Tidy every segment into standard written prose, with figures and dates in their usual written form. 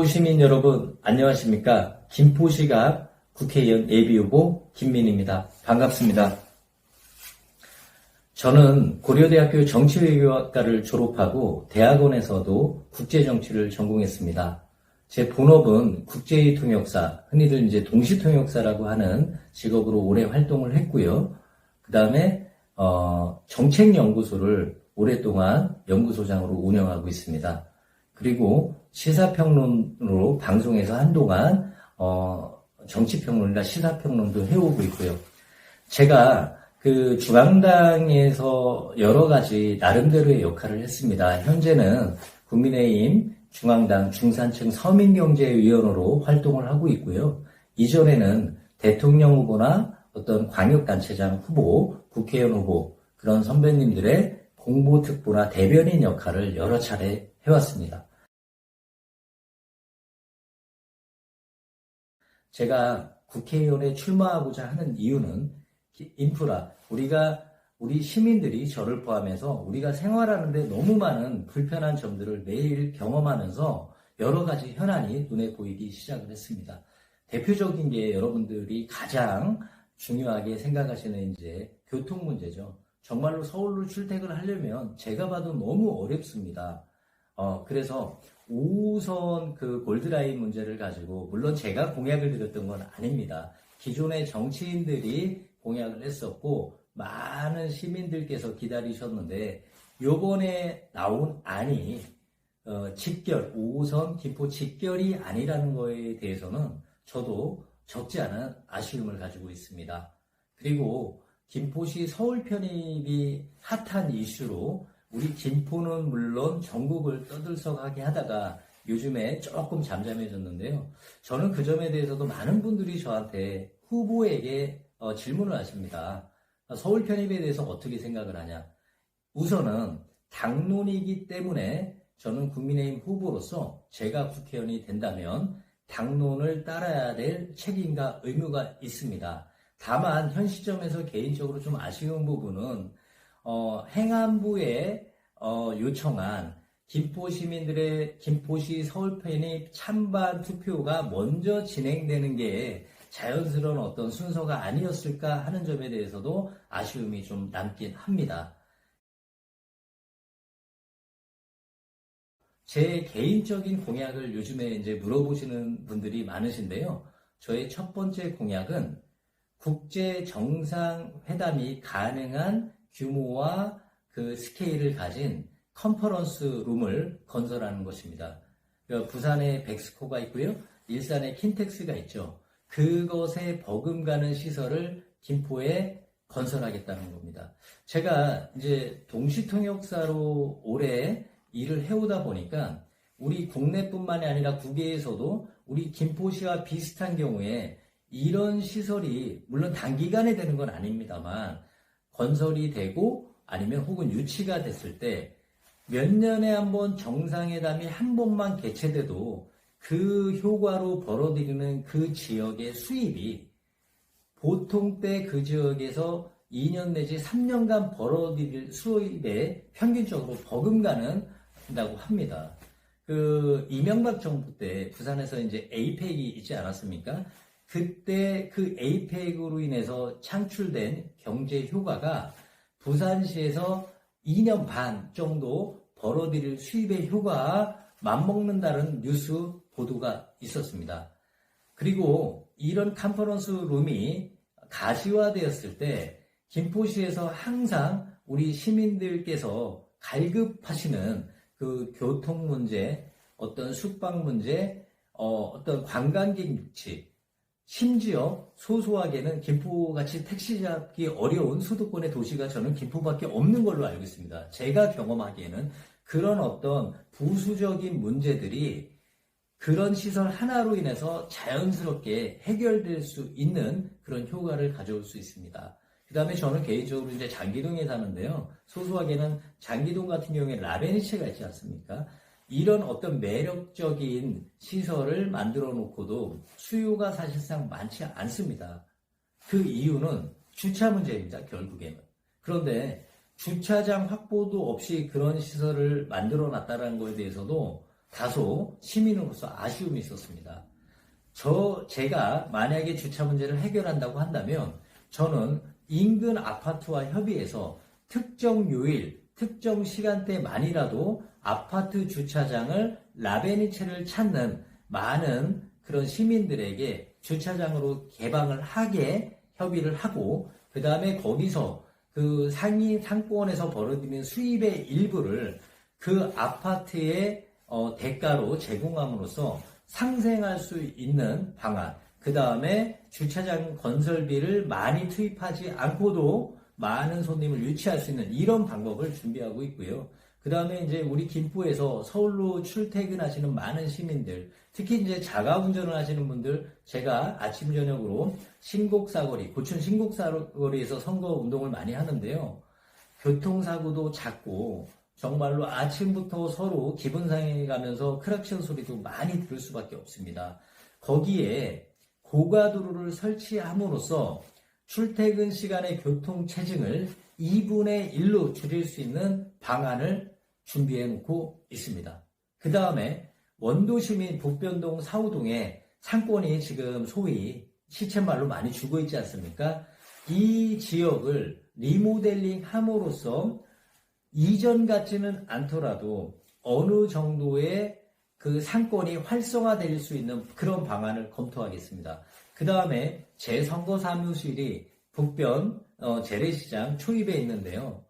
김포시민 여러분 안녕하십니까? 김포시갑 국회의원 예비후보 김민희입니다. 반갑습니다. 저는 고려대학교 정치외교학과를 졸업하고 대학원에서도 국제정치를 전공했습니다. 제 본업은 국제의 통역사, 흔히들 이제 동시통역사라고 하는 직업으로 오래 활동을 했고요. 그 다음에 정책연구소를 오랫동안 연구소장으로 운영하고 있습니다. 그리고 시사평론으로 방송에서 한동안 정치평론이나 시사평론도 해오고 있고요. 제가 그 중앙당에서 여러 가지 나름대로의 역할을 했습니다. 현재는 국민의힘 중앙당 중산층 서민경제위원으로 활동을 하고 있고요. 이전에는 대통령 후보나 어떤 광역단체장 후보, 국회의원 후보 그런 선배님들의 공보특보나 대변인 역할을 여러 차례 해왔습니다. 제가 국회의원에 출마하고자 하는 이유는 인프라, 우리 시민들이 저를 포함해서 우리가 생활하는데 너무 많은 불편한 점들을 매일 경험하면서 여러 가지 현안이 눈에 보이기 시작을 했습니다. 대표적인 게 여러분들이 가장 중요하게 생각하시는 이제 교통 문제죠. 정말로 서울로 출퇴근을 하려면 제가 봐도 너무 어렵습니다. 그래서 5호선 그 골드라인 문제를 가지고, 물론 제가 공약을 드렸던 건 아닙니다. 기존의 정치인들이 공약을 했었고, 많은 시민들께서 기다리셨는데, 요번에 나온 안이, 5호선 김포 직결이 아니라는 거에 대해서는 저도 적지 않은 아쉬움을 가지고 있습니다. 그리고 김포시 서울 편입이 핫한 이슈로 우리 김포는 물론 전국을 떠들썩하게 하다가 요즘에 조금 잠잠해졌는데요. 저는 그 점에 대해서도 많은 분들이 저한테 후보에게 질문을 하십니다. 서울 편입에 대해서 어떻게 생각을 하냐. 우선은 당론이기 때문에 저는 국민의힘 후보로서 제가 국회의원이 된다면 당론을 따라야 될 책임과 의무가 있습니다. 다만 현 시점에서 개인적으로 좀 아쉬운 부분은 행안부에 요청한 김포 시민들의 김포시 서울 편입 찬반 투표가 먼저 진행되는 게 자연스러운 어떤 순서가 아니었을까 하는 점에 대해서도 아쉬움이 좀 남긴 합니다. 제 개인적인 공약을 요즘에 이제 물어보시는 분들이 많으신데요. 저의 첫 번째 공약은 국제 정상회담이 가능한 규모와 그 스케일을 가진 컨퍼런스 룸을 건설하는 것입니다. 부산에 백스코가 있고요. 일산에 킨텍스가 있죠. 그것에 버금가는 시설을 김포에 건설하겠다는 겁니다. 제가 이제 동시통역사로 오래 일을 해오다 보니까 우리 국내뿐만이 아니라 국외에서도 우리 김포시와 비슷한 경우에 이런 시설이 물론 단기간에 되는 건 아닙니다만 건설이 되고 아니면 혹은 유치가 됐을 때 몇 년에 한 번 정상회담이 한 번만 개최돼도 그 효과로 벌어들이는 그 지역의 수입이 보통 때 그 지역에서 2년 내지 3년간 벌어들일 수입에 평균적으로 버금가는다고 합니다. 그 이명박 정부 때 부산에서 이제 에이펙이 있지 않았습니까? 그때 그 에이펙으로 인해서 창출된 경제 효과가 부산시에서 2년 반 정도 벌어들일 수입의 효과와 맞먹는다는 뉴스 보도가 있었습니다. 그리고 이런 컨퍼런스 룸이 가시화되었을 때 김포시에서 항상 우리 시민들께서 갈급하시는 그 교통 문제, 어떤 숙박 문제, 어떤 관광객 유치, 심지어 소소하게는 김포같이 택시 잡기 어려운 수도권의 도시가 저는 김포밖에 없는 걸로 알고 있습니다. 제가 경험하기에는 그런 어떤 부수적인 문제들이 그런 시설 하나로 인해서 자연스럽게 해결될 수 있는 그런 효과를 가져올 수 있습니다. 그 다음에 저는 개인적으로 이제 장기동에 사는데요. 소소하게는 장기동 같은 경우에 라베니체가 있지 않습니까? 이런 어떤 매력적인 시설을 만들어 놓고도 수요가 사실상 많지 않습니다. 그 이유는 주차 문제입니다, 결국에는. 그런데 주차장 확보도 없이 그런 시설을 만들어 놨다는 거에 대해서도 다소 시민으로서 아쉬움이 있었습니다. 제가 만약에 주차 문제를 해결한다고 한다면 저는 인근 아파트와 협의해서 특정 요일, 특정 시간대만이라도 아파트 주차장을 라베니체를 찾는 많은 그런 시민들에게 주차장으로 개방을 하게 협의를 하고, 그 다음에 거기서 그 상권에서 벌어들이는 수입의 일부를 그 아파트의 대가로 제공함으로써 상생할 수 있는 방안, 그 다음에 주차장 건설비를 많이 투입하지 않고도 많은 손님을 유치할 수 있는 이런 방법을 준비하고 있고요. 그 다음에 이제 우리 김포에서 서울로 출퇴근하시는 많은 시민들, 특히 이제 자가 운전을 하시는 분들, 제가 아침 저녁으로 신곡사거리, 고춘 신곡사거리에서 선거 운동을 많이 하는데요. 교통사고도 잦고 정말로 아침부터 서로 기분 상해가면서 크락션 소리도 많이 들을 수밖에 없습니다. 거기에 고가도로를 설치함으로써 출퇴근 시간의 교통 체증을 2분의 1로 줄일 수 있는 방안을 준비해 놓고 있습니다. 그 다음에 원도시민 북변동 사우동에 상권이 지금 소위 시쳇말로 많이 죽어 있지 않습니까? 이 지역을 리모델링 함으로써 이전 같지는 않더라도 어느 정도의 그 상권이 활성화될 수 있는 그런 방안을 검토하겠습니다. 그 다음에 제 선거 사무실이 북변 재래시장 초입에 있는데요.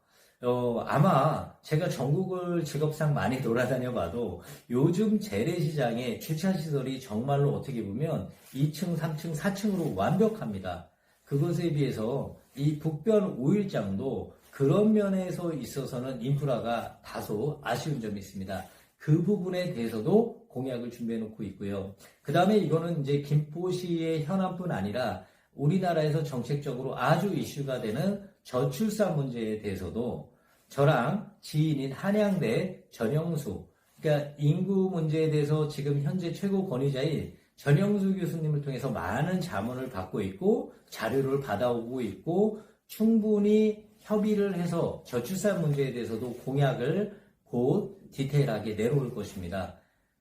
아마 제가 전국을 직업상 많이 돌아다녀 봐도 요즘 재래시장의 주차시설이 정말로 어떻게 보면 2층, 3층, 4층으로 완벽합니다. 그것에 비해서 이 북변 5일장도 그런 면에서 있어서는 인프라가 다소 아쉬운 점이 있습니다. 그 부분에 대해서도 공약을 준비해 놓고 있고요. 그 다음에 이거는 이제 김포시의 현안뿐 아니라 우리나라에서 정책적으로 아주 이슈가 되는 저출산 문제에 대해서도 저랑 지인인 한양대 전영수, 그러니까 인구 문제에 대해서 지금 현재 최고 권위자인 전영수 교수님을 통해서 많은 자문을 받고 있고 자료를 받아오고 있고 충분히 협의를 해서 저출산 문제에 대해서도 공약을 곧 디테일하게 내놓을 것입니다.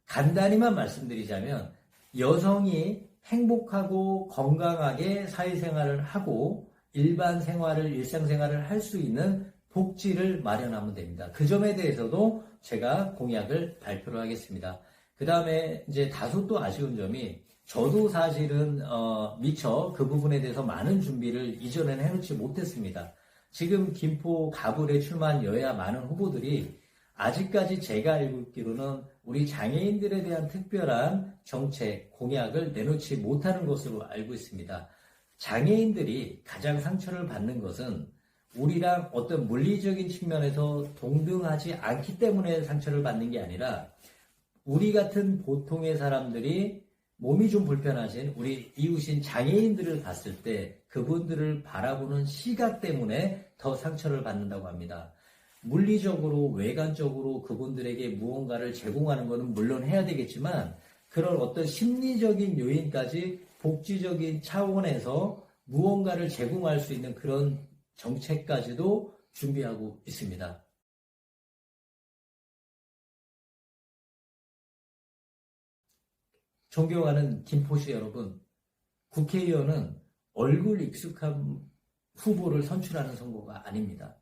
간단히만 말씀드리자면 여성이 행복하고 건강하게 사회생활을 하고 일반 생활을, 일상생활을 할 수 있는 복지를 마련하면 됩니다. 그 점에 대해서도 제가 공약을 발표를 하겠습니다. 그 다음에 이제 다소 또 아쉬운 점이 저도 사실은 미처 그 부분에 대해서 많은 준비를 이전에는 해놓지 못했습니다. 지금 김포 가불에 출마한 여야 많은 후보들이 아직까지 제가 알고 있기로는 우리 장애인들에 대한 특별한 정책, 공약을 내놓지 못하는 것으로 알고 있습니다. 장애인들이 가장 상처를 받는 것은 우리랑 어떤 물리적인 측면에서 동등하지 않기 때문에 상처를 받는 게 아니라 우리 같은 보통의 사람들이 몸이 좀 불편하신 우리 이웃인 장애인들을 봤을 때 그분들을 바라보는 시각 때문에 더 상처를 받는다고 합니다. 물리적으로, 외관적으로 그분들에게 무언가를 제공하는 것은 물론 해야 되겠지만 그런 어떤 심리적인 요인까지 복지적인 차원에서 무언가를 제공할 수 있는 그런 정책까지도 준비하고 있습니다. 존경하는 김포시 여러분, 국회의원은 얼굴 익숙한 후보를 선출하는 선거가 아닙니다.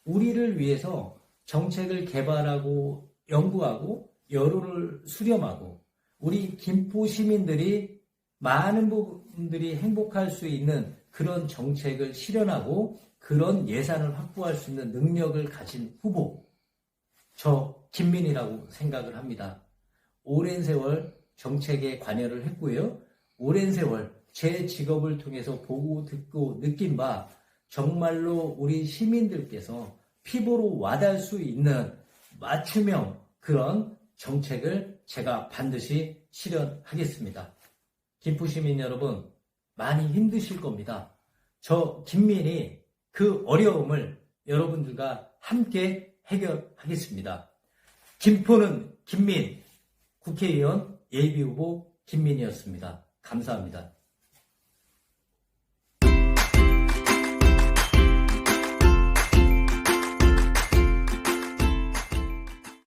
우리를 위해서 정책을 개발하고 연구하고 여론을 수렴하고 우리 김포 시민들이 많은 부분들이 행복할 수 있는 그런 정책을 실현하고 그런 예산을 확보할 수 있는 능력을 가진 후보, 저 김민희라고 생각을 합니다. 오랜 세월 정책에 관여를 했고요. 오랜 세월 제 직업을 통해서 보고 듣고 느낀 바 정말로 우리 시민들께서 피부로 와닿을 수 있는 맞춤형 그런 정책을 제가 반드시 실현하겠습니다. 김포시민 여러분, 많이 힘드실 겁니다. 저 김민희 그 어려움을 여러분들과 함께 해결하겠습니다. 김포는 김민, 국회의원 예비후보 김민희였습니다. 감사합니다.